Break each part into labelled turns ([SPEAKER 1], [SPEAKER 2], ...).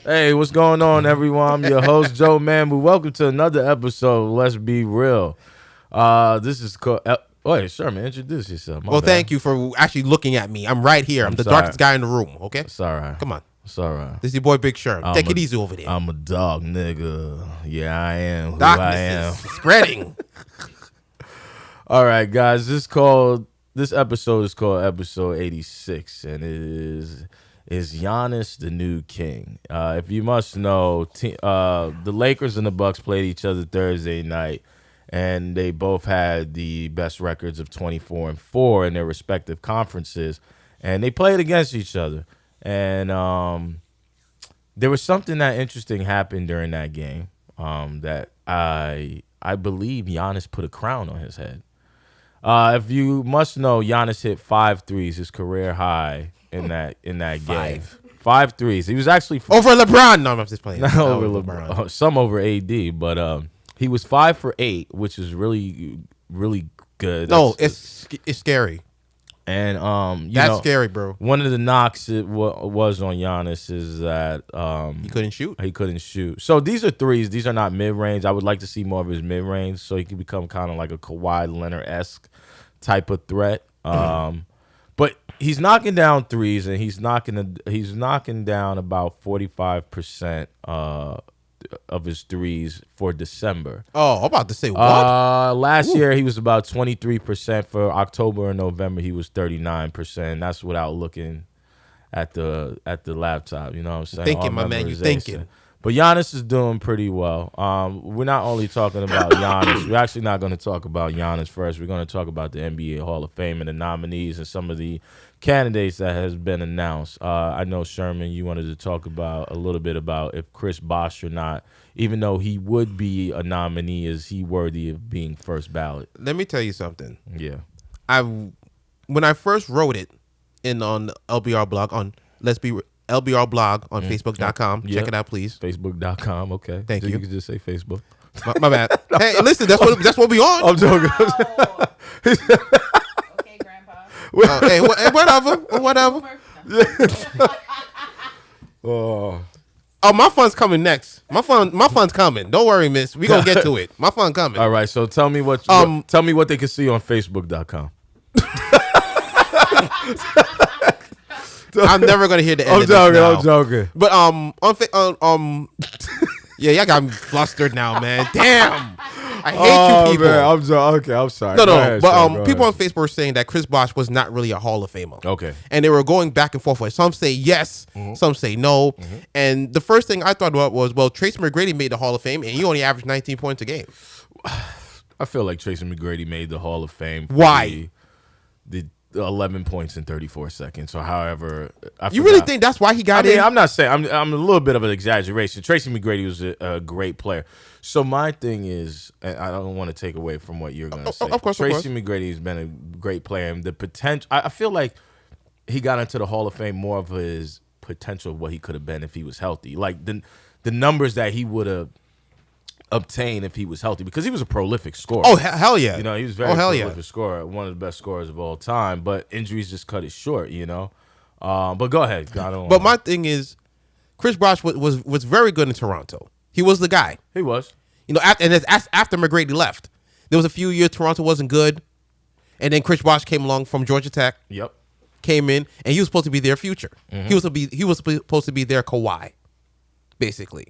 [SPEAKER 1] Hey, what's going on, everyone? I'm your host, Joe Mambu. Welcome to another episode of Let's Be Real. This is called... Wait, sure, man. Introduce yourself.
[SPEAKER 2] Well, thank you for actually looking at me. I'm right here. I'm the darkest guy in the room, okay?
[SPEAKER 1] It's all right.
[SPEAKER 2] Come on.
[SPEAKER 1] It's all right.
[SPEAKER 2] This is your boy Big Sherm. Take it easy over there.
[SPEAKER 1] I'm a dog, nigga. Yeah, I am who
[SPEAKER 2] Darkness
[SPEAKER 1] I am.
[SPEAKER 2] is spreading.
[SPEAKER 1] All right, guys. This episode is called episode 86, and it is Giannis the new king. If you must know, the Lakers and the Bucks played each other Thursday night, and they both had the best records of 24-4 in their respective conferences, and they played against each other. And there was something that interesting happened during that game that I believe Giannis put a crown on his head. If you must know, Giannis hit 5 threes, his career high in that game. 5 threes. He was actually
[SPEAKER 2] over LeBron. No, I'm just playing.
[SPEAKER 1] Not over LeBron. Some over AD, but he was 5 for 8, which is really, really good.
[SPEAKER 2] It's scary.
[SPEAKER 1] And
[SPEAKER 2] that's scary, bro.
[SPEAKER 1] One of the knocks it was on Giannis is that
[SPEAKER 2] he couldn't shoot.
[SPEAKER 1] He couldn't shoot. So these are threes. These are not mid range. I would like to see more of his mid range, so he can become kind of like a Kawhi Leonard-esque type of threat. But he's knocking down threes, and he's knocking down about 45% of his threes for December.
[SPEAKER 2] Oh, I'm about to say what?
[SPEAKER 1] Last year he was about 23%. For October and November he was 39%. That's without looking at the laptop. You know what I'm saying?
[SPEAKER 2] Thinking, my man, you thinking.
[SPEAKER 1] But Giannis is doing pretty well. We're not only talking about Giannis. We're actually not going to talk about Giannis first. We're going to talk about the NBA Hall of Fame and the nominees and some of the candidates that has been announced. I know, Sherman, you wanted to talk about a little bit about if Chris Bosh or not, even though he would be a nominee, is he worthy of being first ballot?
[SPEAKER 2] Let me tell you something.
[SPEAKER 1] Yeah.
[SPEAKER 2] When I first wrote it on LBR blog on LBR blog on Facebook.com.
[SPEAKER 1] Yep.
[SPEAKER 2] Check it out, please.
[SPEAKER 1] Facebook.com. Okay.
[SPEAKER 2] Thank you.
[SPEAKER 1] You can just say Facebook.
[SPEAKER 2] My bad. Hey, listen, that's what we on.
[SPEAKER 1] I'm joking.
[SPEAKER 3] Okay, Grandpa.
[SPEAKER 2] Hey, whatever.
[SPEAKER 1] Oh,
[SPEAKER 2] my fun's coming next. My fun's coming. Don't worry, miss. We gonna get to it. My fun coming.
[SPEAKER 1] all right. So tell me what they can see on Facebook.com.
[SPEAKER 2] I'm never gonna hear the end of this
[SPEAKER 1] I'm joking.
[SPEAKER 2] But yeah, y'all got me flustered now, man. Damn, I hate you people.
[SPEAKER 1] Man, okay, I'm sorry.
[SPEAKER 2] No,
[SPEAKER 1] Go ahead,
[SPEAKER 2] but people on Facebook were saying that Chris Bosh was not really a Hall of Famer.
[SPEAKER 1] Okay.
[SPEAKER 2] And they were going back and forth. Some say yes, some say no. And the first thing I thought about was, well, Tracy McGrady made the Hall of Fame, and he only averaged 19 points a game.
[SPEAKER 1] I feel like Tracy McGrady made the Hall of Fame.
[SPEAKER 2] Why?
[SPEAKER 1] The 11 points in 34 seconds. So, however,
[SPEAKER 2] you really think that's why he got in?
[SPEAKER 1] I'm not saying. I'm a little bit of an exaggeration. Tracy McGrady was a great player. So my thing is, and I don't want to take away from what you're going to say.
[SPEAKER 2] Of course,
[SPEAKER 1] Tracy McGrady has been a great player, and the potential. I feel like he got into the Hall of Fame more of his potential of what he could have been if he was healthy. Like the numbers that he would have obtain if he was healthy, because he was a prolific scorer.
[SPEAKER 2] Oh, hell yeah.
[SPEAKER 1] You know, he was very prolific scorer, one of the best scorers of all time, but injuries just cut it short, you know. But go ahead.
[SPEAKER 2] But my thing is, Chris Bosh was very good in Toronto. He was the guy.
[SPEAKER 1] He was.
[SPEAKER 2] You know, after McGrady left, there was a few years Toronto wasn't good, and then Chris Bosh came along from Georgia Tech.
[SPEAKER 1] Yep.
[SPEAKER 2] Came in, and he was supposed to be their future. He was supposed to be their Kawhi, basically.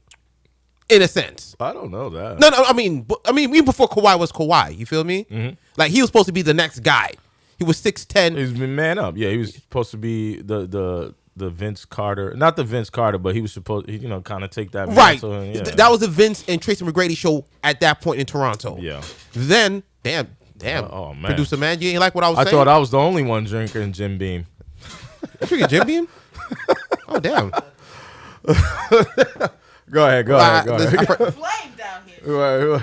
[SPEAKER 2] In a sense,
[SPEAKER 1] I don't know that.
[SPEAKER 2] No. I mean, even before Kawhi was Kawhi, you feel me? Like he was supposed to be the next guy. He was 6'10".
[SPEAKER 1] He's been man up. Yeah, he was supposed to be the Vince Carter, not the Vince Carter, but he was supposed, kind of take that
[SPEAKER 2] right.
[SPEAKER 1] And, yeah.
[SPEAKER 2] That was the Vince and Tracy McGrady show at that point in Toronto.
[SPEAKER 1] Yeah.
[SPEAKER 2] Then, damn,
[SPEAKER 1] oh man,
[SPEAKER 2] producer man, you ain't like what I was saying.
[SPEAKER 1] I thought I was the only one drinking Jim Beam.
[SPEAKER 2] You drinking Jim Beam? Oh damn.
[SPEAKER 1] Go ahead.
[SPEAKER 3] Flame down here.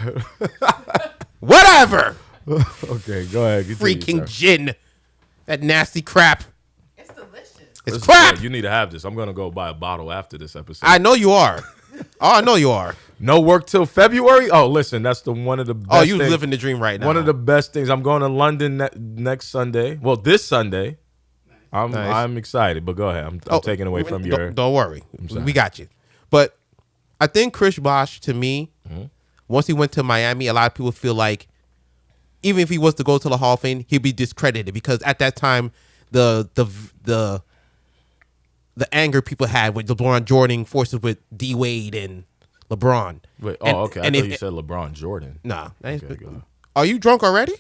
[SPEAKER 2] Whatever.
[SPEAKER 1] Okay, go ahead.
[SPEAKER 2] Freaking gin. That nasty crap.
[SPEAKER 3] It's delicious.
[SPEAKER 2] It's crap.
[SPEAKER 1] You need to have this. I'm going to go buy a bottle after this episode.
[SPEAKER 2] I know you are. Oh, I know you are.
[SPEAKER 1] No work till February? Oh, listen, that's one of the best
[SPEAKER 2] Oh, you
[SPEAKER 1] things.
[SPEAKER 2] living the dream right now.
[SPEAKER 1] One of the best things. I'm going to London next Sunday. Well, this Sunday. I'm excited, but go ahead. I'm taking away from your...
[SPEAKER 2] Don't worry. We got you. But I think Chris Bosh, to me, once he went to Miami, a lot of people feel like even if he was to go to the Hall of Fame, he'd be discredited because at that time, the anger people had with LeBron Jordan forces with D Wade and LeBron.
[SPEAKER 1] Wait, okay. I
[SPEAKER 2] and
[SPEAKER 1] thought you said LeBron Jordan.
[SPEAKER 2] Nah.
[SPEAKER 1] Okay, go ahead.
[SPEAKER 2] Are you drunk already?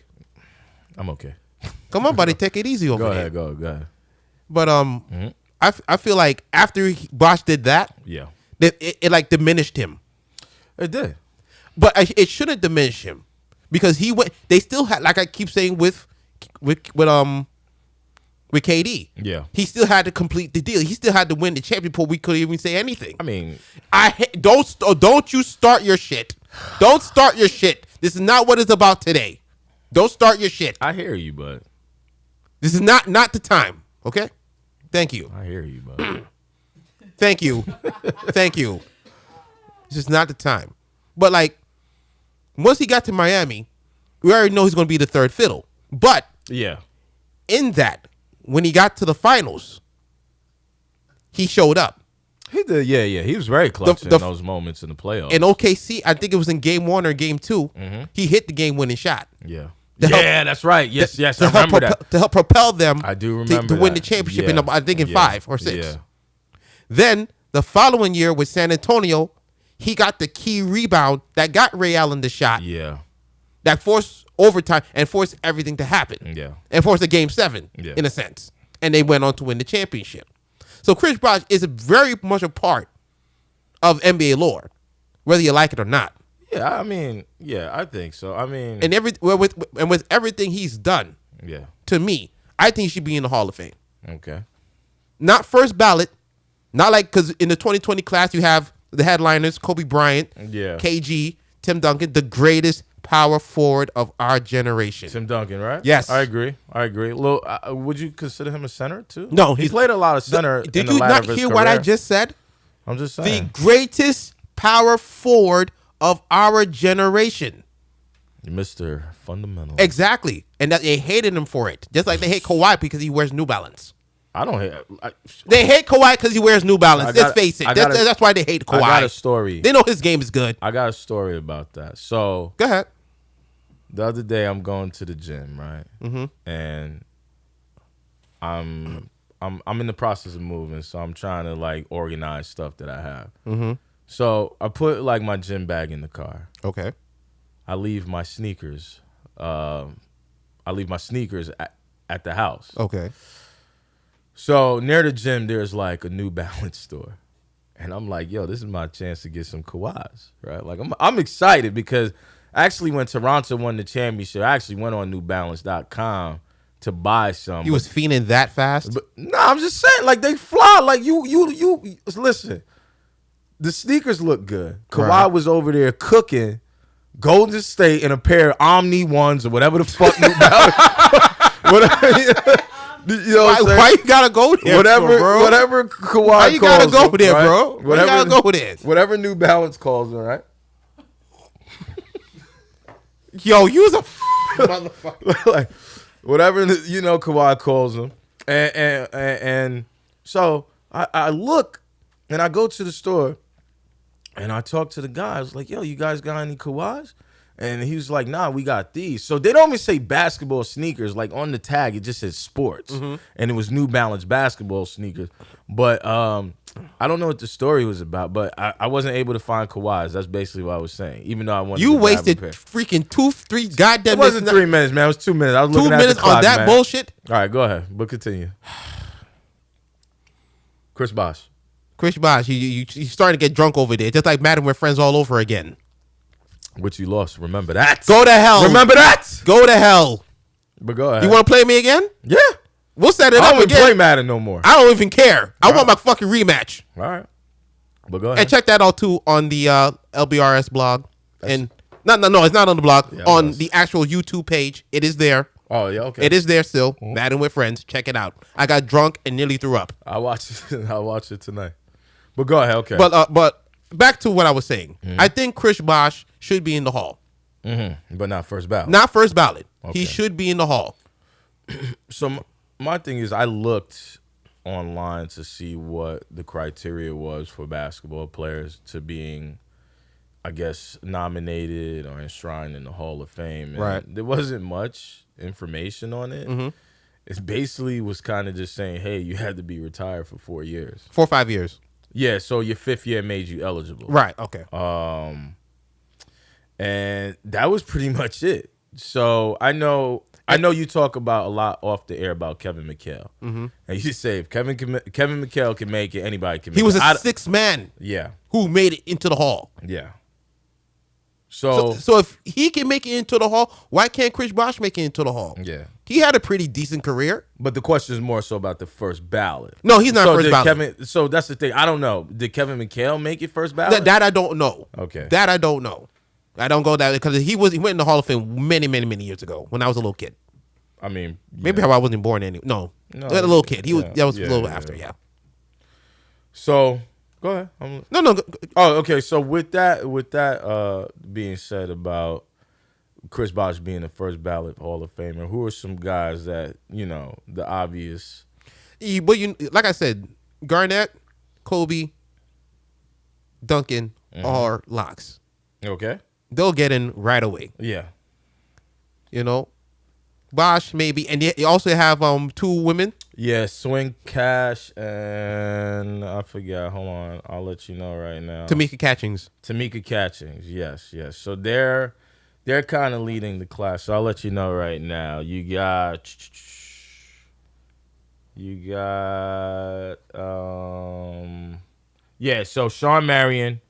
[SPEAKER 1] I'm okay.
[SPEAKER 2] Come on, buddy, take it easy over there.
[SPEAKER 1] Go ahead.
[SPEAKER 2] But I feel like after Bosh did that,
[SPEAKER 1] Yeah.
[SPEAKER 2] it like diminished him.
[SPEAKER 1] It did.
[SPEAKER 2] But it shouldn't diminish him because he went. They still had, like I keep saying with KD.
[SPEAKER 1] Yeah.
[SPEAKER 2] He still had to complete the deal. He still had to win the championship before we could even say anything.
[SPEAKER 1] I mean,
[SPEAKER 2] don't you start your shit. Don't start your shit. This is not what it's about today. Don't start your shit.
[SPEAKER 1] I hear you, but
[SPEAKER 2] This is not the time. Okay. Thank you.
[SPEAKER 1] I hear you, but
[SPEAKER 2] Thank you. Thank you. This is not the time. But like, once he got to Miami, we already know he's going to be the third fiddle. But
[SPEAKER 1] yeah.
[SPEAKER 2] in that, when he got to the finals, he showed up.
[SPEAKER 1] He did, yeah. He was very clutch in those moments in the playoffs.
[SPEAKER 2] In OKC, I think it was in game 1 or game 2, he hit the game-winning shot.
[SPEAKER 1] Yeah.
[SPEAKER 2] To help-
[SPEAKER 1] That's right. Yes, I
[SPEAKER 2] to help
[SPEAKER 1] remember that.
[SPEAKER 2] to help propel them
[SPEAKER 1] I do
[SPEAKER 2] to
[SPEAKER 1] remember
[SPEAKER 2] win the
[SPEAKER 1] that.
[SPEAKER 2] championship
[SPEAKER 1] Yeah.
[SPEAKER 2] I think in 5 or 6.
[SPEAKER 1] Yeah.
[SPEAKER 2] Then the following year with San Antonio, he got the key rebound that got Ray Allen the shot
[SPEAKER 1] Yeah.
[SPEAKER 2] that forced overtime and forced everything to happen.
[SPEAKER 1] Yeah.
[SPEAKER 2] And forced a game 7
[SPEAKER 1] Yeah.
[SPEAKER 2] in a sense. And they went on to win the championship. So Chris Bosh is very much a part of NBA lore, whether you like it or not.
[SPEAKER 1] Yeah, I mean, yeah, I think so. I mean,
[SPEAKER 2] And with everything he's done,
[SPEAKER 1] yeah.
[SPEAKER 2] to me, I think he should be in the Hall of Fame.
[SPEAKER 1] Okay.
[SPEAKER 2] Not first ballot, not like because in the 2020 class you have the headliners: Kobe Bryant,
[SPEAKER 1] Yeah.
[SPEAKER 2] KG, Tim Duncan, the greatest power forward of our generation.
[SPEAKER 1] Tim Duncan, right?
[SPEAKER 2] Yes.
[SPEAKER 1] I agree. Little, would you consider him a center too?
[SPEAKER 2] No,
[SPEAKER 1] he played a lot of center.
[SPEAKER 2] Did
[SPEAKER 1] in the
[SPEAKER 2] you
[SPEAKER 1] latter
[SPEAKER 2] not
[SPEAKER 1] of his
[SPEAKER 2] hear what I
[SPEAKER 1] career.
[SPEAKER 2] just said?
[SPEAKER 1] I'm just
[SPEAKER 2] The
[SPEAKER 1] saying.
[SPEAKER 2] greatest power forward of our generation.
[SPEAKER 1] Mr. Fundamental.
[SPEAKER 2] Exactly. And that they hated him for it. Just like they hate Kawhi because he wears New Balance.
[SPEAKER 1] I don't hate.
[SPEAKER 2] They hate Kawhi because he wears New Balance.
[SPEAKER 1] I got-
[SPEAKER 2] Let's face it.
[SPEAKER 1] I got a-
[SPEAKER 2] That's why they hate Kawhi.
[SPEAKER 1] I got a story.
[SPEAKER 2] They know his game is good.
[SPEAKER 1] I got a story about that. So
[SPEAKER 2] Go ahead.
[SPEAKER 1] the other day I'm going to the gym, right? And I'm in the process of moving, so I'm trying to like organize stuff that I have. So I put like my gym bag in the car.
[SPEAKER 2] Okay.
[SPEAKER 1] I leave my sneakers. At the house.
[SPEAKER 2] Okay.
[SPEAKER 1] So near the gym, there's like a New Balance store, and I'm like, yo, this is my chance to get some Kawhis, right? Like I'm excited because actually when Toronto won the championship, I actually went on NewBalance.com to buy some.
[SPEAKER 2] He was fiending that fast?
[SPEAKER 1] But no, I'm just saying, like they fly. Like you listen. The sneakers look good. Kawhi
[SPEAKER 2] Right.
[SPEAKER 1] was over there cooking Golden State in a pair of Omni ones or whatever the fuck New Balance. Whatever, you know what I'm saying?
[SPEAKER 2] Why you gotta go there, bro?
[SPEAKER 1] Whatever Kawhi
[SPEAKER 2] Why you gotta
[SPEAKER 1] calls
[SPEAKER 2] go
[SPEAKER 1] them,
[SPEAKER 2] there,
[SPEAKER 1] right?
[SPEAKER 2] bro? Why you gotta go there?
[SPEAKER 1] Whatever New Balance calls them, right?
[SPEAKER 2] Yo, you was a motherfucker.
[SPEAKER 1] Like whatever Kawhi calls them, and so I look and I go to the store and I talk to the guy. I was like, "Yo, you guys got any Kawhis?" And he was like, "Nah, we got these." So they don't even say basketball sneakers. Like on the tag, it just says sports, and it was New Balance basketball sneakers. But I don't know what the story was about. But I wasn't able to find Kawhis. That's basically what I was saying. Even though I wanted,
[SPEAKER 2] You
[SPEAKER 1] to grab a
[SPEAKER 2] wasted
[SPEAKER 1] pair.
[SPEAKER 2] freaking 2-3 goddamn
[SPEAKER 1] It wasn't
[SPEAKER 2] minutes.
[SPEAKER 1] 3 minutes, man. It was 2 minutes. I was
[SPEAKER 2] 2
[SPEAKER 1] looking at
[SPEAKER 2] minutes
[SPEAKER 1] the clock,
[SPEAKER 2] on that
[SPEAKER 1] man.
[SPEAKER 2] bullshit.
[SPEAKER 1] All right, go ahead. But continue. Chris Bosh.
[SPEAKER 2] Chris Bosh, you starting to get drunk over there, just like Madden, we're friends all over again.
[SPEAKER 1] Which you lost. Remember that.
[SPEAKER 2] Go to hell.
[SPEAKER 1] Remember that.
[SPEAKER 2] Go to hell.
[SPEAKER 1] But go ahead.
[SPEAKER 2] You want to play me again?
[SPEAKER 1] Yeah.
[SPEAKER 2] We'll set it
[SPEAKER 1] I
[SPEAKER 2] up
[SPEAKER 1] don't even
[SPEAKER 2] again.
[SPEAKER 1] play Madden no more.
[SPEAKER 2] I don't even care. I want my fucking rematch.
[SPEAKER 1] All right. But go ahead.
[SPEAKER 2] And check that out too on the LBRS blog. And no, it's not on the blog.
[SPEAKER 1] Yeah,
[SPEAKER 2] on
[SPEAKER 1] it
[SPEAKER 2] the actual YouTube page, it is there.
[SPEAKER 1] Oh, yeah, okay.
[SPEAKER 2] It is there still. Madden with friends. Check it out. I got drunk and nearly threw up.
[SPEAKER 1] I'll watch it. I'll watch it tonight. But go ahead. Okay.
[SPEAKER 2] But back to what I was saying. I think Chris Bosh should be in the Hall.
[SPEAKER 1] But not first ballot.
[SPEAKER 2] Not first ballot.
[SPEAKER 1] Okay.
[SPEAKER 2] He should be in the Hall.
[SPEAKER 1] So my thing is, I looked online to see what the criteria was for basketball players to being, I guess, nominated or enshrined in the Hall of Fame. And
[SPEAKER 2] Right.
[SPEAKER 1] there wasn't much information on it.
[SPEAKER 2] Mm-hmm.
[SPEAKER 1] It basically was kind of just saying, hey, you had to be retired for 4 years.
[SPEAKER 2] 4 or 5 years.
[SPEAKER 1] Yeah, so your 5th year made you eligible.
[SPEAKER 2] Right. Okay.
[SPEAKER 1] And that was pretty much it. So I know you talk about a lot off the air about Kevin McHale. Mm-hmm. And you say if Kevin McHale can make it, anybody can make it.
[SPEAKER 2] He was a sixth man.
[SPEAKER 1] Yeah.
[SPEAKER 2] Who made it into the Hall.
[SPEAKER 1] Yeah.
[SPEAKER 2] So if he can make it into the Hall, why can't Chris Bosh make it into the Hall?
[SPEAKER 1] Yeah.
[SPEAKER 2] He had a pretty decent career.
[SPEAKER 1] But the question is more so about the first ballot.
[SPEAKER 2] No, he's not first ballot.
[SPEAKER 1] So that's the thing. I don't know. Did Kevin McHale make it first ballot?
[SPEAKER 2] That I don't know.
[SPEAKER 1] Okay.
[SPEAKER 2] That I don't know. I don't go that because he went in the Hall of Fame many years ago when I was a little kid.
[SPEAKER 1] I mean,
[SPEAKER 2] maybe how I wasn't born anyway. No, a little kid. He was. That was a little after. Yeah.
[SPEAKER 1] So go ahead.
[SPEAKER 2] No.
[SPEAKER 1] Oh, okay. So with that being said about Chris Bosh being the first ballot Hall of Famer, who are some guys that the obvious?
[SPEAKER 2] But like I said, Garnett, Kobe, Duncan are locks.
[SPEAKER 1] Okay.
[SPEAKER 2] They'll get in right away.
[SPEAKER 1] Yeah.
[SPEAKER 2] Bosh maybe, and you also have 2 women.
[SPEAKER 1] Yeah, Swing Cash and I forgot. Hold on, I'll let you know right now.
[SPEAKER 2] Tamika Catchings.
[SPEAKER 1] Yes. So they're kind of leading the class. So I'll let you know right now. You got So Sean Marion,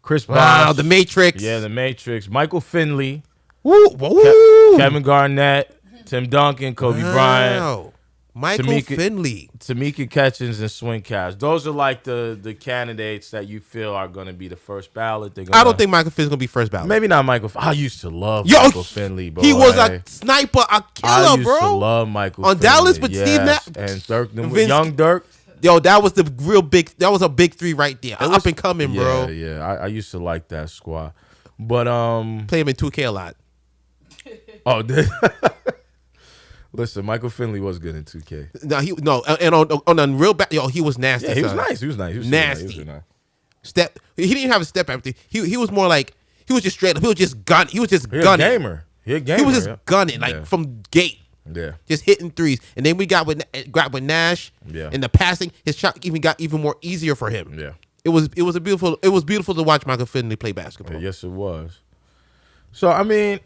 [SPEAKER 1] Chris Bosh.
[SPEAKER 2] Wow, the Matrix.
[SPEAKER 1] Yeah, the Matrix. Michael Finley.
[SPEAKER 2] Woo.
[SPEAKER 1] Kevin Garnett, Tim Duncan, Kobe Bryant.
[SPEAKER 2] Michael Finley.
[SPEAKER 1] Tamika Catchings and Swing Cash. Those are like the candidates that you feel are going to be the first ballot.
[SPEAKER 2] I don't think Michael Finley's going to be first ballot.
[SPEAKER 1] Maybe not Michael. I used to love Michael Finley, bro.
[SPEAKER 2] He was a sniper, a killer,
[SPEAKER 1] I used
[SPEAKER 2] bro.
[SPEAKER 1] to love Michael
[SPEAKER 2] on
[SPEAKER 1] Finley.
[SPEAKER 2] Dallas with Steve Nash
[SPEAKER 1] and Dirk,
[SPEAKER 2] Young
[SPEAKER 1] Dirk.
[SPEAKER 2] Yo, that was the real big. That was a big 3 right there. Up and coming, bro.
[SPEAKER 1] Yeah. I used to like that squad, but
[SPEAKER 2] play him in 2K a lot.
[SPEAKER 1] Oh, listen, Michael Finley was good in 2K.
[SPEAKER 2] And on a real back, he was nasty.
[SPEAKER 1] Yeah, he was nice. He was
[SPEAKER 2] nasty. Step. He didn't have a step everything. He was more like he was just straight up. He was just gunning. He was just gunning.
[SPEAKER 1] Gamer. He
[SPEAKER 2] was just gunning from gate.
[SPEAKER 1] Yeah,
[SPEAKER 2] just hitting threes, and then we got with Nash.
[SPEAKER 1] Yeah,
[SPEAKER 2] and the passing, his shot got even more easier for him.
[SPEAKER 1] Yeah,
[SPEAKER 2] it was beautiful to watch Michael Finley play basketball.
[SPEAKER 1] Yes, it was. So I mean,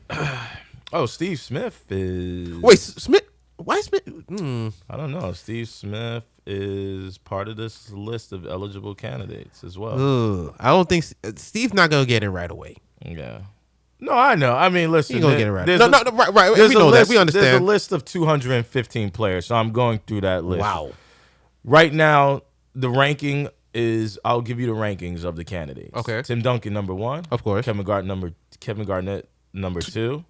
[SPEAKER 1] Steve Smith is.
[SPEAKER 2] Wait, Smith? Why Smith?
[SPEAKER 1] I don't know. Steve Smith is part of this list of eligible candidates as well.
[SPEAKER 2] I don't think Steve's not gonna get in right away.
[SPEAKER 1] Yeah. No, I know. I mean, listen.
[SPEAKER 2] He's gonna get it right. No, right. We know that. We understand.
[SPEAKER 1] There's a list of 215 players, so I'm going through that list.
[SPEAKER 2] Wow.
[SPEAKER 1] Right now, the ranking is. I'll give you the rankings of the candidates.
[SPEAKER 2] Okay.
[SPEAKER 1] Tim Duncan number 1,
[SPEAKER 2] of course.
[SPEAKER 1] Kevin Garnett number 2.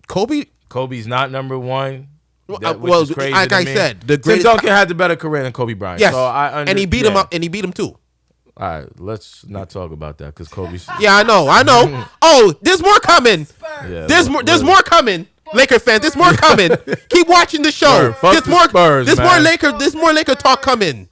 [SPEAKER 2] Kobe's
[SPEAKER 1] not number 1.
[SPEAKER 2] Well, like I said, the
[SPEAKER 1] Tim Duncan had the better career than Kobe Bryant.
[SPEAKER 2] Yes,
[SPEAKER 1] so
[SPEAKER 2] and he beat him up, and he beat him too.
[SPEAKER 1] All right, let's not talk about that because Kobe's.
[SPEAKER 2] Yeah, I know. Oh, there's more coming. Yeah, there's more coming. Laker fans, there's more coming. Keep watching the show. There's more Laker talk coming.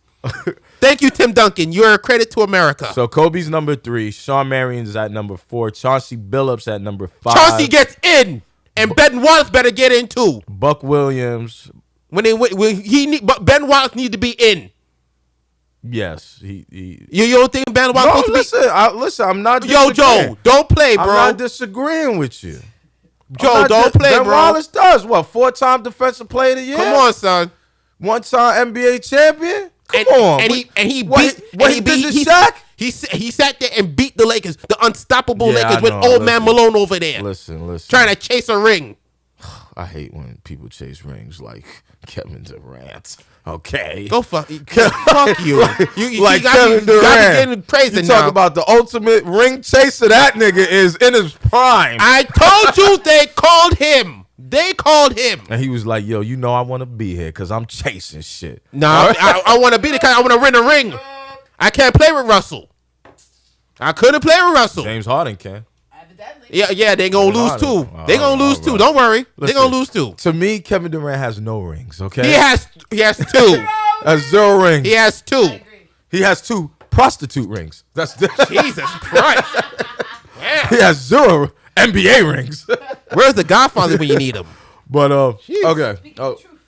[SPEAKER 2] Thank you, Tim Duncan. You're a credit to America.
[SPEAKER 1] So Kobe's number 3. Sean Marion's at number 4. Chauncey Billups at number 5.
[SPEAKER 2] Chauncey gets in, and Ben Wallace better get in too.
[SPEAKER 1] Buck Williams.
[SPEAKER 2] Ben Wallace need to be in.
[SPEAKER 1] Yes, he
[SPEAKER 2] You don't think Ben Wallace?
[SPEAKER 1] No, listen. I'm not.
[SPEAKER 2] Joe, don't play, bro.
[SPEAKER 1] I'm not disagreeing with you.
[SPEAKER 2] Joe, don't play,
[SPEAKER 1] Ben
[SPEAKER 2] bro.
[SPEAKER 1] Wallace does what? 4-time Defensive Player of the Year.
[SPEAKER 2] Come on, son.
[SPEAKER 1] 1-time NBA champion. Come on.
[SPEAKER 2] He sat there and beat the Lakers, the unstoppable Lakers, with old man Malone over there.
[SPEAKER 1] Listen.
[SPEAKER 2] Trying to chase a ring.
[SPEAKER 1] I hate when people chase rings like Kevin Durant. Okay.
[SPEAKER 2] Go fuck you. Fuck you. You
[SPEAKER 1] like Kevin Durant.
[SPEAKER 2] You
[SPEAKER 1] talk about the ultimate ring chaser. That nigga is in his prime.
[SPEAKER 2] I told you they called him.
[SPEAKER 1] And he was like, yo, I want to be here because I'm chasing shit.
[SPEAKER 2] No, I want to be there because I want to win a ring. I can't play with Russell. I couldn't play with Russell.
[SPEAKER 1] James Harden can.
[SPEAKER 2] Yeah, they're going to lose too. They're going to lose too. Don't worry. They're going to lose too.
[SPEAKER 1] To me, Kevin Durant has no rings, okay?
[SPEAKER 2] He has 2.
[SPEAKER 1] Has 0 rings.
[SPEAKER 2] He has 2.
[SPEAKER 3] I agree.
[SPEAKER 1] He has 2 prostitute rings. That's
[SPEAKER 2] Jesus Christ.
[SPEAKER 1] He has 0 NBA rings.
[SPEAKER 2] Where's the Godfather when you need him?
[SPEAKER 1] But okay.
[SPEAKER 3] Speaking
[SPEAKER 1] Oh,
[SPEAKER 3] the truth.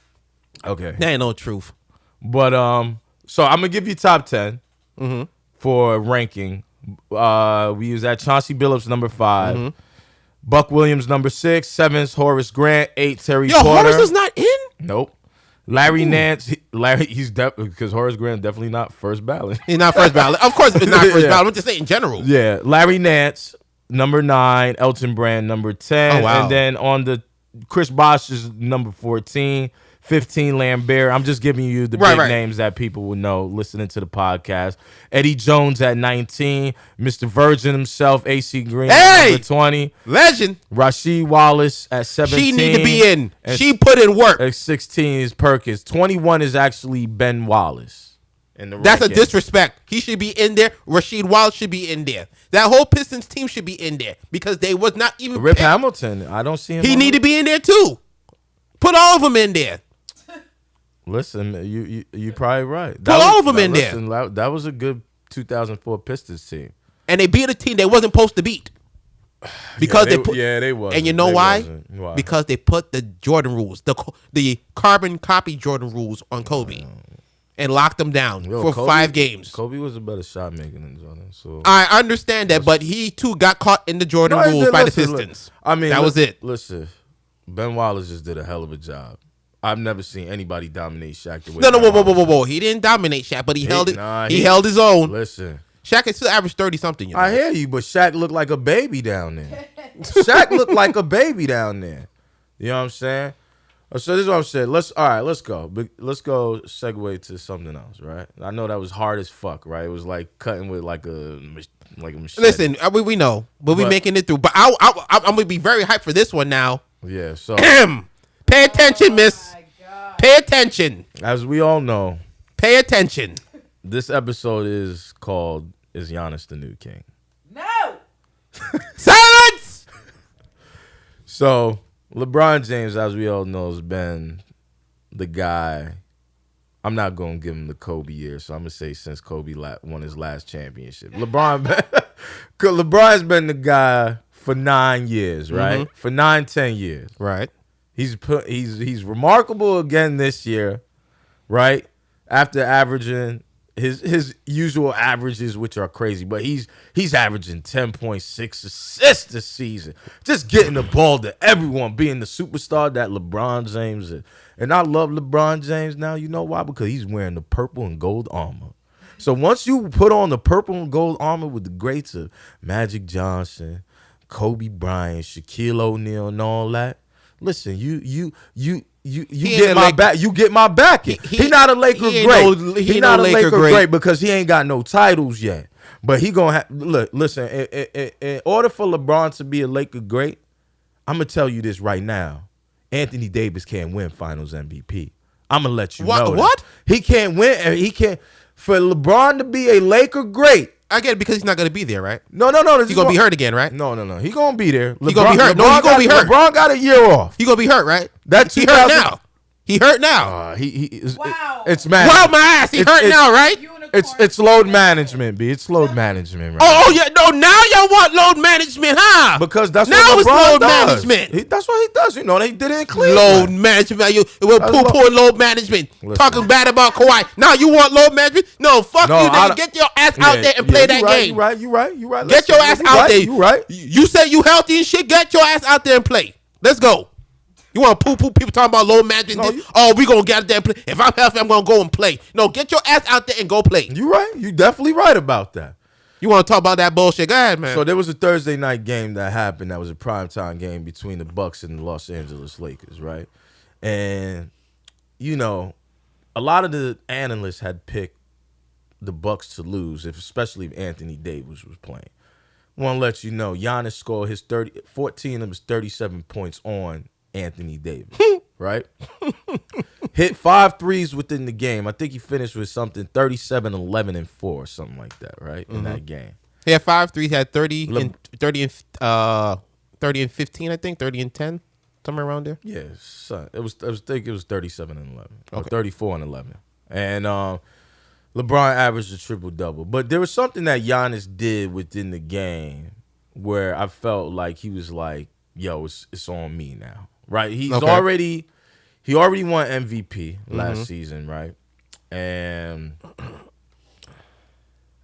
[SPEAKER 1] okay.
[SPEAKER 2] There ain't no truth.
[SPEAKER 1] But so I'm gonna give you top 10 for ranking. We use that Chauncey Billups number 5, Buck Williams number 6, 7's Horace Grant, 8 Terry Porter.
[SPEAKER 2] Horace is not in?
[SPEAKER 1] Nope. Larry Nance, he's because Horace Grant definitely not first ballot.
[SPEAKER 2] He's not first ballot. Of course he's not first ballot. I'm just saying in general.
[SPEAKER 1] Yeah, Larry Nance number 9, Elton Brand number 10, and then on the Chris Bosh is number 14. 15 Lambert. I'm just giving you the big names that people will know listening to the podcast. Eddie Jones at 19. Mr. Virgin himself, AC Green at number 20.
[SPEAKER 2] Legend.
[SPEAKER 1] Rasheed Wallace at 17.
[SPEAKER 2] She need to be in. She put in work.
[SPEAKER 1] At 16 is Perkins. 21 is actually Ben Wallace.
[SPEAKER 2] That's a disrespect. He should be in there. Rasheed Wallace should be in there. That whole Pistons team should be in there because they was not even
[SPEAKER 1] Rip Hamilton. I don't see him.
[SPEAKER 2] He need to be in there too. Put all of them in there.
[SPEAKER 1] Listen, you probably right.
[SPEAKER 2] Put all of them in there.
[SPEAKER 1] That was a good 2004 Pistons team.
[SPEAKER 2] And they beat a team they wasn't supposed to beat. Because they
[SPEAKER 1] was.
[SPEAKER 2] And you know why? Because they put the Jordan rules, the carbon copy Jordan rules on Kobe. And locked them down for Kobe, 5 games.
[SPEAKER 1] Kobe was a better shot maker than Jordan. So
[SPEAKER 2] I understand that, but he too got caught in the Jordan rules by the Pistons.
[SPEAKER 1] I mean,
[SPEAKER 2] that was it.
[SPEAKER 1] Listen, Ben Wallace just did a hell of a job. I've never seen anybody dominate Shaq the way.
[SPEAKER 2] No, whoa. He didn't dominate Shaq, but he held it. He held his own.
[SPEAKER 1] Listen,
[SPEAKER 2] Shaq is still average 30-something. You know?
[SPEAKER 1] I hear you, but Shaq looked like a baby down there. Shaq looked like a baby down there. You know what I'm saying? So this is what I'm saying. Let's go. Let's go segue to something else, right? I know that was hard as fuck, right? It was like cutting with like a machete.
[SPEAKER 2] Listen, we know, but we making it through. But I'm gonna be very hyped for this one now.
[SPEAKER 1] Yeah. So
[SPEAKER 2] pay attention, miss. Pay attention.
[SPEAKER 1] As we all know,
[SPEAKER 2] pay attention.
[SPEAKER 1] This episode is called "Is Giannis the New King?"
[SPEAKER 3] No.
[SPEAKER 2] Silence.
[SPEAKER 1] So LeBron James, as we all know, has been the guy. I'm not going to give him the Kobe year, so I'm going to say since Kobe won his last championship. LeBron's been the guy for 9 years, right? For 9-10 years.
[SPEAKER 2] Right.
[SPEAKER 1] He's remarkable again this year, right? After averaging his usual averages, which are crazy, but he's averaging 10.6 assists this season, just getting the ball to everyone, being the superstar that LeBron James is. And I love LeBron James now. You know why? Because he's wearing the purple and gold armor. So once you put on the purple and gold armor with the greats of Magic Johnson, Kobe Bryant, Shaquille O'Neal, and all that, listen, you get my back. You get my backing. He's not a Laker great. He's not a Laker great because he ain't got no titles yet. But he gonna have listen. In order for LeBron to be a Laker great, I'm gonna tell you this right now: Anthony Davis can't win Finals MVP. I'm gonna let you know
[SPEAKER 2] what
[SPEAKER 1] he can't win. He can't. For LeBron to be a Laker great,
[SPEAKER 2] I get it because he's not gonna be there, right?
[SPEAKER 1] No.
[SPEAKER 2] He's gonna be hurt again, right?
[SPEAKER 1] No. He gonna be there.
[SPEAKER 2] He gonna be hurt. He gonna be hurt.
[SPEAKER 1] LeBron got a year off.
[SPEAKER 2] He gonna be hurt, right?
[SPEAKER 1] He hurt
[SPEAKER 2] now. He hurt now.
[SPEAKER 3] Wow.
[SPEAKER 1] It's mad.
[SPEAKER 2] Well, my ass. He hurt now, right?
[SPEAKER 1] It's load management, B. It's load management, right?
[SPEAKER 2] Oh yeah. No, now y'all want load management, huh?
[SPEAKER 1] Because that's
[SPEAKER 2] now
[SPEAKER 1] what LeBron
[SPEAKER 2] load
[SPEAKER 1] does.
[SPEAKER 2] management.
[SPEAKER 1] That's what he does. You know, they did it in Cleveland.
[SPEAKER 2] Load management. You were poo-pooing load management.
[SPEAKER 1] Listen.
[SPEAKER 2] Talking bad about Kawhi. Now you want load management? No, fuck you, nigga. Get your ass out there and play that game.
[SPEAKER 1] You right.
[SPEAKER 2] Get your ass out there.
[SPEAKER 1] You right.
[SPEAKER 2] You say you healthy and shit. Get your ass out there and play. Let's go. You want to poo-poo people talking about load management? We going to get out there and play. If I'm healthy, I'm going to go and play. No, get your ass out there and go play.
[SPEAKER 1] You right. You definitely right about that.
[SPEAKER 2] You want to talk about that bullshit? Go ahead, man.
[SPEAKER 1] So there was a Thursday night game that happened that was a primetime game between the Bucks and the Los Angeles Lakers, right? And, you know, a lot of the analysts had picked the Bucks to lose, especially if Anthony Davis was playing. I want to let you know, Giannis scored 14 of his 37 points on Anthony Davis, right? Hit 5 threes within the game. I think he finished with something 37, 11, and 4 or something like that, right? In that game.
[SPEAKER 2] He had 5 threes, he had 30 and 15, I think, 30 and 10, somewhere around there.
[SPEAKER 1] Yeah, son. I think it was 37 and 11. Or 34 and 11. And LeBron averaged a triple-double. But there was something that Giannis did within the game where I felt like he was like, yo, it's on me now. Right? He already won MVP last season, right? And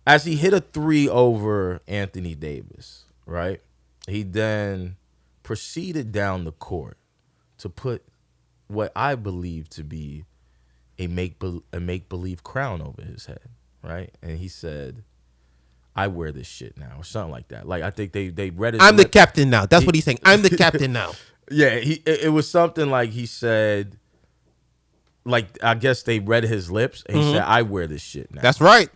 [SPEAKER 1] as he hit a 3 over Anthony Davis, right? He then proceeded down the court to put what I believe to be a make-believe crown over his head, right? And he said, I wear this shit now, or something like that. Like, I think they read his
[SPEAKER 2] I'm the captain now. That's what he's saying. I'm the captain now.
[SPEAKER 1] Yeah, it was something like he said, like, I guess they read his lips, and he said, I wear this shit now.
[SPEAKER 2] That's right.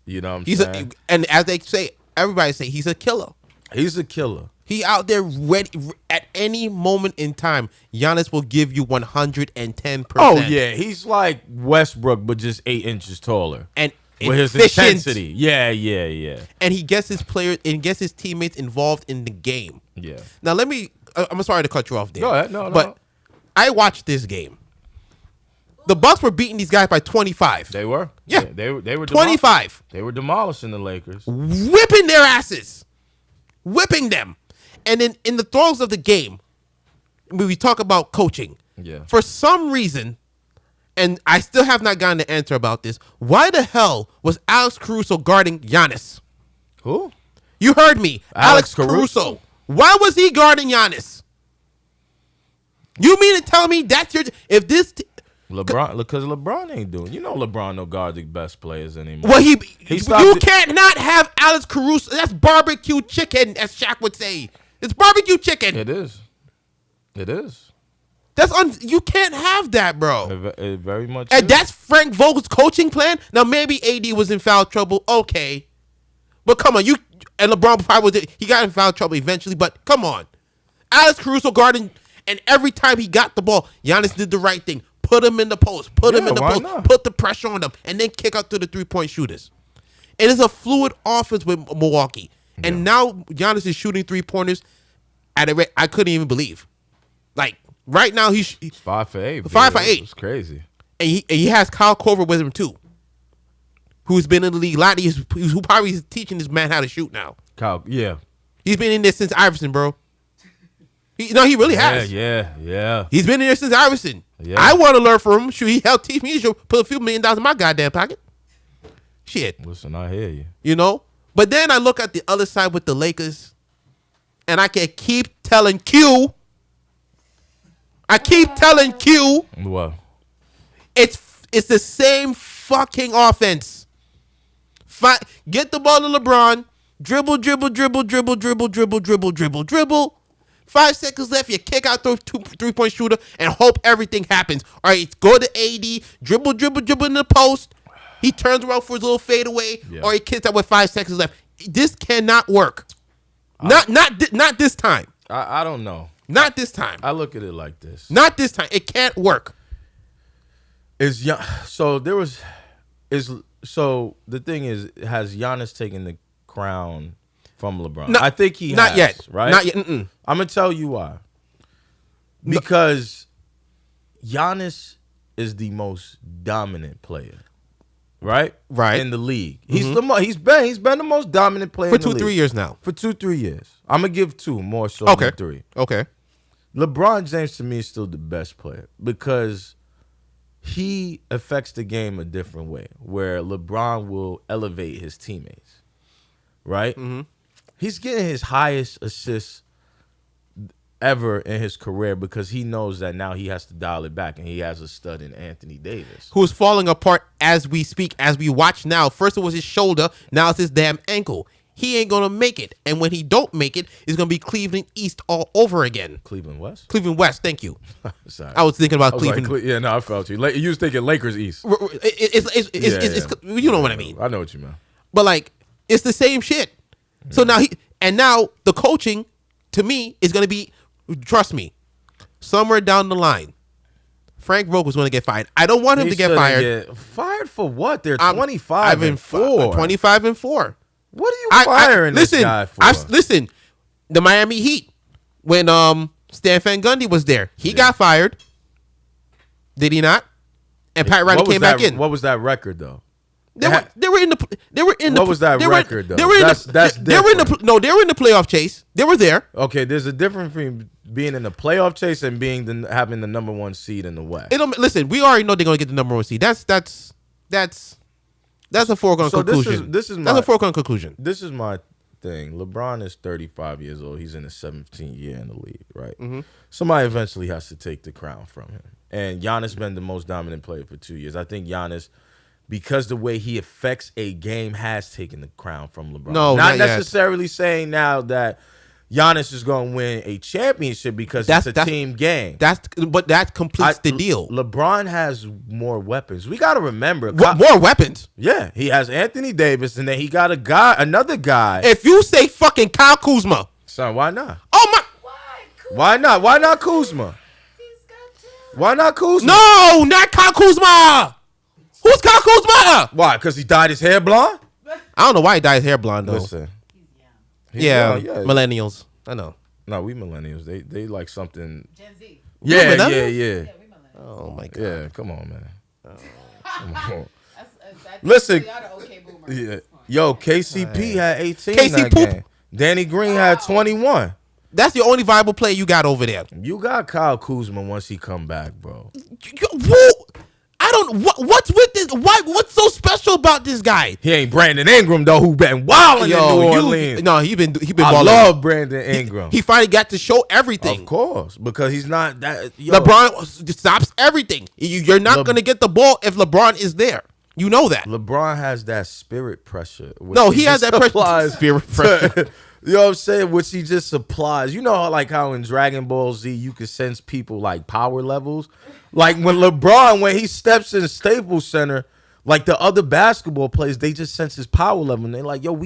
[SPEAKER 1] You know what I'm saying?
[SPEAKER 2] And as they say, everybody say he's a killer.
[SPEAKER 1] He's a killer.
[SPEAKER 2] He out there ready at any moment in time. Giannis will give you 110%.
[SPEAKER 1] Oh yeah, he's like Westbrook, but just 8 inches taller
[SPEAKER 2] and
[SPEAKER 1] with his intensity. Yeah.
[SPEAKER 2] And he gets his players and gets his teammates involved in the game.
[SPEAKER 1] Yeah.
[SPEAKER 2] Now I'm sorry to cut you off there.
[SPEAKER 1] Go ahead. No.
[SPEAKER 2] But I watched this game. The Bucks were beating these guys by 25.
[SPEAKER 1] They were.
[SPEAKER 2] Yeah.
[SPEAKER 1] They were
[SPEAKER 2] 25.
[SPEAKER 1] They were demolishing the Lakers.
[SPEAKER 2] Whipping their asses. Whipping them. And then in the throes of the game, when we talk about coaching, for some reason, and I still have not gotten the answer about this, why the hell was Alex Caruso guarding Giannis?
[SPEAKER 1] Who?
[SPEAKER 2] You heard me. Alex Caruso. Why was he guarding Giannis? You mean to tell me that's your... If this...
[SPEAKER 1] LeBron, because LeBron ain't doing. You know, LeBron don't guard the best players anymore.
[SPEAKER 2] Well, you can't not have Alex Caruso. That's barbecue chicken, as Shaq would say. It's barbecue chicken.
[SPEAKER 1] It is.
[SPEAKER 2] You can't have that, bro.
[SPEAKER 1] It very much.
[SPEAKER 2] And that's Frank Vogel's coaching plan. Now maybe AD was in foul trouble. Okay, but come on, and LeBron probably he got in foul trouble eventually. But come on, Alex Caruso guarding, and every time he got the ball, Giannis did the right thing. Put him in the post. Put him in the post. Not? Put the pressure on them, and then kick out to the 3-point shooters. It is a fluid offense with Milwaukee. And now Giannis is shooting 3-pointers at a rate I couldn't even believe. Like right now he's
[SPEAKER 1] 5 for 8.
[SPEAKER 2] 5 for 8.
[SPEAKER 1] It's crazy.
[SPEAKER 2] And he has Kyle Korver with him too, who's been in the league a lot. Who probably is teaching this man how to shoot now.
[SPEAKER 1] Kyle, yeah,
[SPEAKER 2] he's been in there since Iverson, bro. He really has.
[SPEAKER 1] Yeah.
[SPEAKER 2] He's been in there since Iverson.
[SPEAKER 1] Yeah.
[SPEAKER 2] I want to learn from him. Shoot, he helped teach me. He should put a few $1 million in my goddamn pocket. Shit.
[SPEAKER 1] Listen, I hear you.
[SPEAKER 2] You know? But then I look at the other side with the Lakers, and I can keep telling Q. What? It's the same fucking offense. Get the ball to LeBron. Dribble. 5 seconds left. You kick out the 3-point shooter and hope everything happens. All right, go to AD. Dribble in the post. He turns around for his little fadeaway, or he kicks out with 5 seconds left. This cannot work. Not this time.
[SPEAKER 1] I don't know.
[SPEAKER 2] Not this time.
[SPEAKER 1] I look at it like this.
[SPEAKER 2] Not this time. It can't work.
[SPEAKER 1] So the thing is, has Giannis taken the crown from LeBron?
[SPEAKER 2] No,
[SPEAKER 1] I think he
[SPEAKER 2] not
[SPEAKER 1] has,
[SPEAKER 2] yet.
[SPEAKER 1] Right?
[SPEAKER 2] Not yet. Mm-mm.
[SPEAKER 1] I'm gonna tell you why. Because Giannis is the most dominant player, right?
[SPEAKER 2] Right.
[SPEAKER 1] In the league. He's he's been the most dominant player
[SPEAKER 2] for
[SPEAKER 1] in the
[SPEAKER 2] 2-3 years now.
[SPEAKER 1] For 2-3 years. I'm gonna give 2 more so
[SPEAKER 2] Okay.
[SPEAKER 1] than 3.
[SPEAKER 2] Okay.
[SPEAKER 1] LeBron James to me is still the best player because he affects the game a different way, where LeBron will elevate his teammates, right? Mm-hmm. He's getting his highest assists ever in his career because he knows that now he has to dial it back, and he has a stud in Anthony Davis,
[SPEAKER 2] who's falling apart as we speak, as we watch now. First it was his shoulder, now it's his damn ankle. He ain't gonna make it, and when he don't make it, it's gonna be Cleveland East all over again.
[SPEAKER 1] Cleveland West.
[SPEAKER 2] Thank you.
[SPEAKER 1] Sorry.
[SPEAKER 2] I was thinking about Cleveland.
[SPEAKER 1] Like, yeah, no, I felt you. You was thinking Lakers East.
[SPEAKER 2] It's you know what I mean.
[SPEAKER 1] I know what you mean.
[SPEAKER 2] But like, it's the same shit. So now now the coaching to me is gonna be, trust me, somewhere down the line, Frank Vogel's going to get fired. I don't want him to get fired.
[SPEAKER 1] Fired for what? They're 25-4.
[SPEAKER 2] 25-4.
[SPEAKER 1] What are you firing this guy for?
[SPEAKER 2] Listen, the Miami Heat, when Stan Van Gundy was there, he got fired. Did he not? and Pat Riley came back in.
[SPEAKER 1] What was that record though?
[SPEAKER 2] They were in the.
[SPEAKER 1] What was that record though?
[SPEAKER 2] They were in the playoff chase. They were there.
[SPEAKER 1] Okay, there's a difference between being in the playoff chase and being having the number 1 seed in the West.
[SPEAKER 2] Listen, we already know they're gonna get the number 1 seed. That's a foregone conclusion. That's a foregone conclusion.
[SPEAKER 1] This is my thing. LeBron is 35 years old. He's in his 17th year in the league, right? Mm-hmm. Somebody eventually has to take the crown from him. And Giannis been the most dominant player for 2 years. I think Giannis, because the way he affects a game, has taken the crown from LeBron.
[SPEAKER 2] No,
[SPEAKER 1] not necessarily saying now that Giannis is going to win a championship because it's a team game.
[SPEAKER 2] But that completes the deal.
[SPEAKER 1] LeBron has more weapons. We got to remember.
[SPEAKER 2] More weapons?
[SPEAKER 1] Yeah, he has Anthony Davis, and then he got another guy.
[SPEAKER 2] If you say fucking Kyle Kuzma.
[SPEAKER 1] Son, why not?
[SPEAKER 2] Oh, my.
[SPEAKER 1] Why not? Why not Kuzma? Why not Kuzma?
[SPEAKER 2] No, not Kyle Kuzma. Who's Kyle Kuzma?
[SPEAKER 1] Why? Because he dyed his hair blonde?
[SPEAKER 2] I don't know why he dyed his hair blonde, though.
[SPEAKER 1] Listen.
[SPEAKER 2] Yeah, millennials. I know.
[SPEAKER 1] No, we millennials. They like something.
[SPEAKER 3] Gen Z.
[SPEAKER 1] Yeah.
[SPEAKER 3] We
[SPEAKER 2] Oh, my God.
[SPEAKER 1] Yeah, come on, man. Come on.
[SPEAKER 3] That's
[SPEAKER 1] Listen.
[SPEAKER 3] okay boomer.
[SPEAKER 1] Yeah. Yo, KCP had 18
[SPEAKER 2] KC
[SPEAKER 1] that
[SPEAKER 2] Poop.
[SPEAKER 1] game. Danny Green had 21.
[SPEAKER 2] That's the only viable player you got over there.
[SPEAKER 1] You got Kyle Kuzma once he come back, bro.
[SPEAKER 2] I don't. What's with this? What's so special about this guy?
[SPEAKER 1] He ain't Brandon Ingram though, who been wilding in New Orleans.
[SPEAKER 2] He been.
[SPEAKER 1] I
[SPEAKER 2] balling.
[SPEAKER 1] love Brandon Ingram.
[SPEAKER 2] He finally got to show everything.
[SPEAKER 1] Of course, because he's not that.
[SPEAKER 2] LeBron stops everything. You're not gonna get the ball if LeBron is there. You know that.
[SPEAKER 1] LeBron has that spirit pressure.
[SPEAKER 2] No, he has that spirit pressure.
[SPEAKER 1] You know what I'm saying? Which he just supplies. You know, like how in Dragon Ball Z you can sense people like power levels. Like when LeBron, when he steps in Staples Center, like the other basketball players, they just sense his power level. And they're like, yo,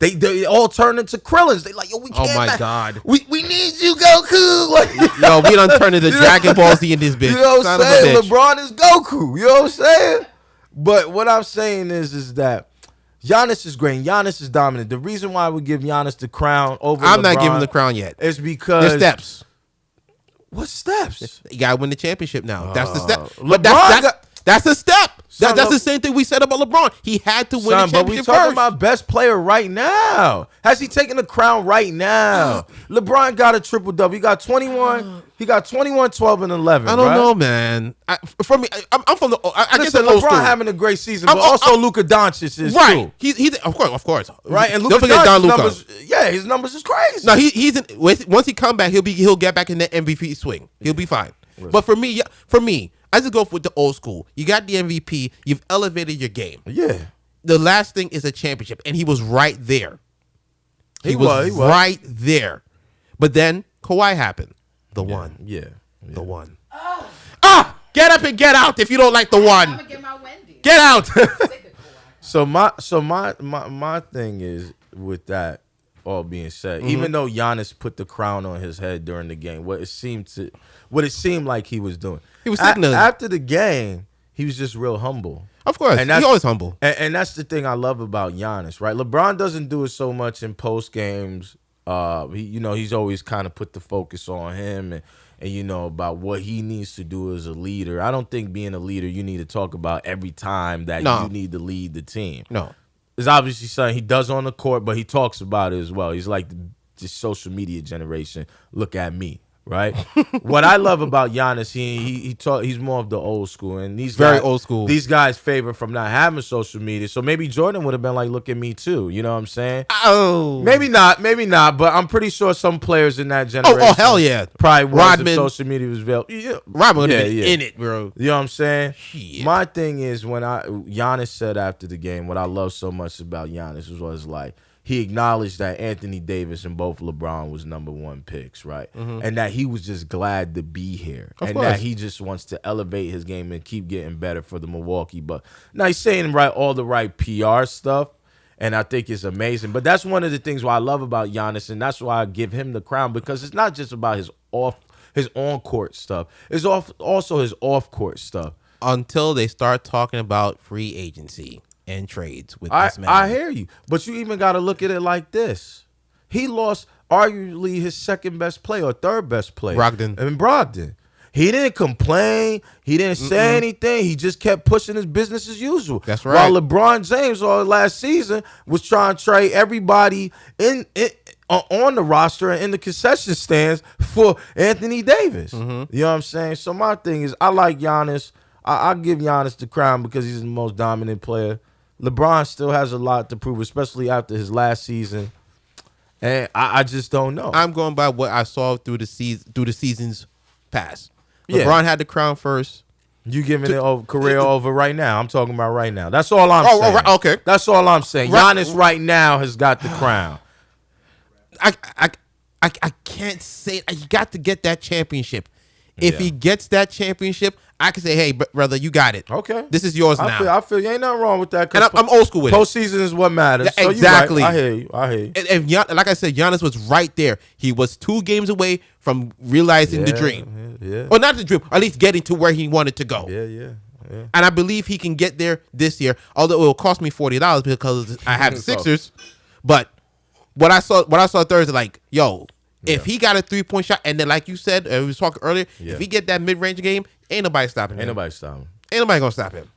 [SPEAKER 1] they all turn into Krillins. They like, yo, we can't.
[SPEAKER 2] Oh my God.
[SPEAKER 1] We need you, Goku. Like,
[SPEAKER 2] yo, we done turned into Dragon Ball Z in this bitch.
[SPEAKER 1] You know what I'm saying? LeBron is Goku. You know what I'm saying? But what I'm saying is that Giannis is great. Giannis is dominant. The reason why we give Giannis the crown over
[SPEAKER 2] I'm
[SPEAKER 1] LeBron
[SPEAKER 2] not giving the crown yet.
[SPEAKER 1] is because
[SPEAKER 2] there's steps.
[SPEAKER 1] What steps?
[SPEAKER 2] You gotta win the championship now. That's the step.
[SPEAKER 1] But
[SPEAKER 2] that's a step.
[SPEAKER 1] Son,
[SPEAKER 2] that's the same thing we said about LeBron. He had to win the championship
[SPEAKER 1] but we talking about best player right now. Has he taken the crown right now? LeBron got a triple double. He got 21. He got 21, 12, and 11.
[SPEAKER 2] I don't know, man. For me, I'm from the. I guess
[SPEAKER 1] LeBron
[SPEAKER 2] old school.
[SPEAKER 1] having a great season, but also Luka Doncic is
[SPEAKER 2] right.
[SPEAKER 1] too.
[SPEAKER 2] He's of course,
[SPEAKER 1] right. And
[SPEAKER 2] don't forget Don Luka.
[SPEAKER 1] His numbers is crazy.
[SPEAKER 2] No, once he come back, he'll get back in the MVP swing. He'll be fine. Listen. But for me, I just go with the old school. You got the MVP. You've elevated your game.
[SPEAKER 1] Yeah.
[SPEAKER 2] The last thing is a championship, and he was right there. He was right there. But then Kawhi happened. The one.
[SPEAKER 1] Yeah.
[SPEAKER 2] The one. Get up and get out if you don't like the one.
[SPEAKER 3] I'm gonna get my Wendy.
[SPEAKER 2] Get out.
[SPEAKER 1] So my thing is with that all being said, even though Giannis put the crown on his head during the game, what it seemed like he was doing.
[SPEAKER 2] He was signaling.
[SPEAKER 1] After the game, he was just real humble.
[SPEAKER 2] Of course, he's always humble.
[SPEAKER 1] And that's the thing I love about Giannis, right? LeBron doesn't do it so much in post games. He's always kind of put the focus on him and about what he needs to do as a leader. I don't think being a leader, you need to talk about every time that you need to lead the team.
[SPEAKER 2] No.
[SPEAKER 1] It's obviously something he does on the court, but he talks about it as well. He's like the social media generation. Look at me. Right. What I love about Giannis, he's more of the old school, and
[SPEAKER 2] old school.
[SPEAKER 1] These guys favor from not having social media. So maybe Jordan would have been like, "Look at me too." You know what I'm saying?
[SPEAKER 2] Oh,
[SPEAKER 1] maybe not. But I'm pretty sure some players in that generation.
[SPEAKER 2] Oh hell yeah,
[SPEAKER 1] probably was
[SPEAKER 2] Rodman.
[SPEAKER 1] if social media was available. Yeah,
[SPEAKER 2] Rodman would have been in it, bro.
[SPEAKER 1] You know what I'm saying?
[SPEAKER 2] Shit.
[SPEAKER 1] My thing is when Giannis said after the game, what I love so much about Giannis was like, he acknowledged that Anthony Davis and both LeBron was number 1 picks, right? Mm-hmm. And that he was just glad to be here.
[SPEAKER 2] Of
[SPEAKER 1] and
[SPEAKER 2] course.
[SPEAKER 1] that he just wants to elevate his game and keep getting better for the Milwaukee Bucks. Now, he's saying all the right PR stuff, and I think it's amazing. But that's one of the things why I love about Giannis, and that's why I give him the crown, because it's not just about his on-court stuff. It's also his off-court stuff.
[SPEAKER 2] Until they start talking about free agency and trades with this man.
[SPEAKER 1] I hear you, but you even got to look at it like this: he lost arguably his second best player or third best player,
[SPEAKER 2] Brogdon.
[SPEAKER 1] Brogdon. He didn't complain. He didn't say anything. He just kept pushing his business as usual.
[SPEAKER 2] That's right.
[SPEAKER 1] While LeBron James all last season was trying to trade everybody on the roster and in the concession stands for Anthony Davis. You know what I'm saying? So my thing is, I like Giannis. I give Giannis the crown because he's the most dominant player. LeBron still has a lot to prove, especially after his last season. And I just don't know.
[SPEAKER 2] I'm going by what I saw through the seasons past. LeBron had the crown first.
[SPEAKER 1] You giving it career over right now. I'm talking about right now. That's all I'm saying.
[SPEAKER 2] Right, okay.
[SPEAKER 1] That's all I'm saying. Giannis right now has got the crown.
[SPEAKER 2] I can't say you got to get that championship. If he gets that championship, I can say, hey, brother, you got it.
[SPEAKER 1] Okay.
[SPEAKER 2] This is yours now.
[SPEAKER 1] I feel you ain't nothing wrong with that.
[SPEAKER 2] And I'm old school with it.
[SPEAKER 1] Postseason is what matters.
[SPEAKER 2] Yeah,
[SPEAKER 1] so
[SPEAKER 2] exactly.
[SPEAKER 1] Right. I hear you.
[SPEAKER 2] And like I said, Giannis was right there. He was 2 games away from realizing the dream.
[SPEAKER 1] Yeah.
[SPEAKER 2] Or not the dream, at least getting to where he wanted to go.
[SPEAKER 1] Yeah.
[SPEAKER 2] And I believe he can get there this year, although it will cost me $40 because I have the Sixers. But what I saw Thursday, like, yo, if he got a 3-point shot, and then like you said, we was talking earlier, if he get that mid-range game, ain't nobody stopping him.
[SPEAKER 1] Ain't nobody stopping him.
[SPEAKER 2] Ain't nobody gonna stop him.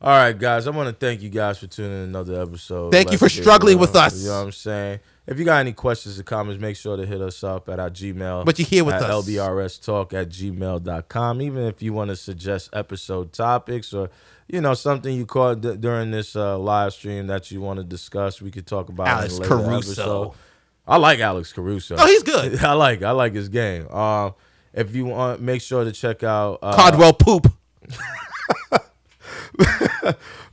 [SPEAKER 1] All right, guys, I want to thank you guys for tuning in another episode.
[SPEAKER 2] Thank you for struggling with us.
[SPEAKER 1] You know what I'm saying? If you got any questions or comments, make sure to hit us up at our Gmail.
[SPEAKER 2] But you're here with us.
[SPEAKER 1] LBRStalk@gmail.com. Even if you want to suggest episode topics or, something you caught during this live stream that you want to discuss, we could talk about
[SPEAKER 2] Alex
[SPEAKER 1] in a later
[SPEAKER 2] Caruso.
[SPEAKER 1] Episode. I like Alex Caruso.
[SPEAKER 2] Oh, he's good.
[SPEAKER 1] I like his game. If you want, make sure to check out
[SPEAKER 2] Caldwell Poop.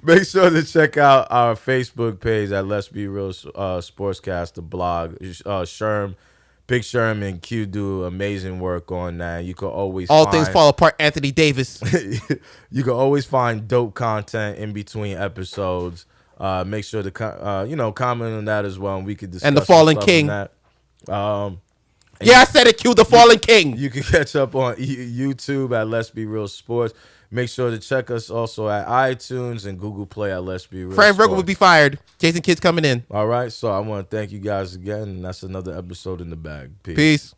[SPEAKER 1] Make sure to check out our Facebook page at Let's Be Real Sportscast, the blog. Big Sherm and Q do amazing work on that. You can always
[SPEAKER 2] Things fall apart. Anthony Davis.
[SPEAKER 1] You can always find dope content in between episodes. Make sure to comment on that as well, and we could discuss.
[SPEAKER 2] And the Fallen King.
[SPEAKER 1] I
[SPEAKER 2] said it. Q, the Fallen King.
[SPEAKER 1] You can catch up on YouTube at Let's Be Real Sports. Make sure to check us also at iTunes and Google Play at Let's Be Real
[SPEAKER 2] Fran
[SPEAKER 1] Sports.
[SPEAKER 2] Virgil would be fired. Jason Kidd's coming in.
[SPEAKER 1] All right, so I want to thank you guys again, and that's another episode in the bag. Peace.
[SPEAKER 2] Peace.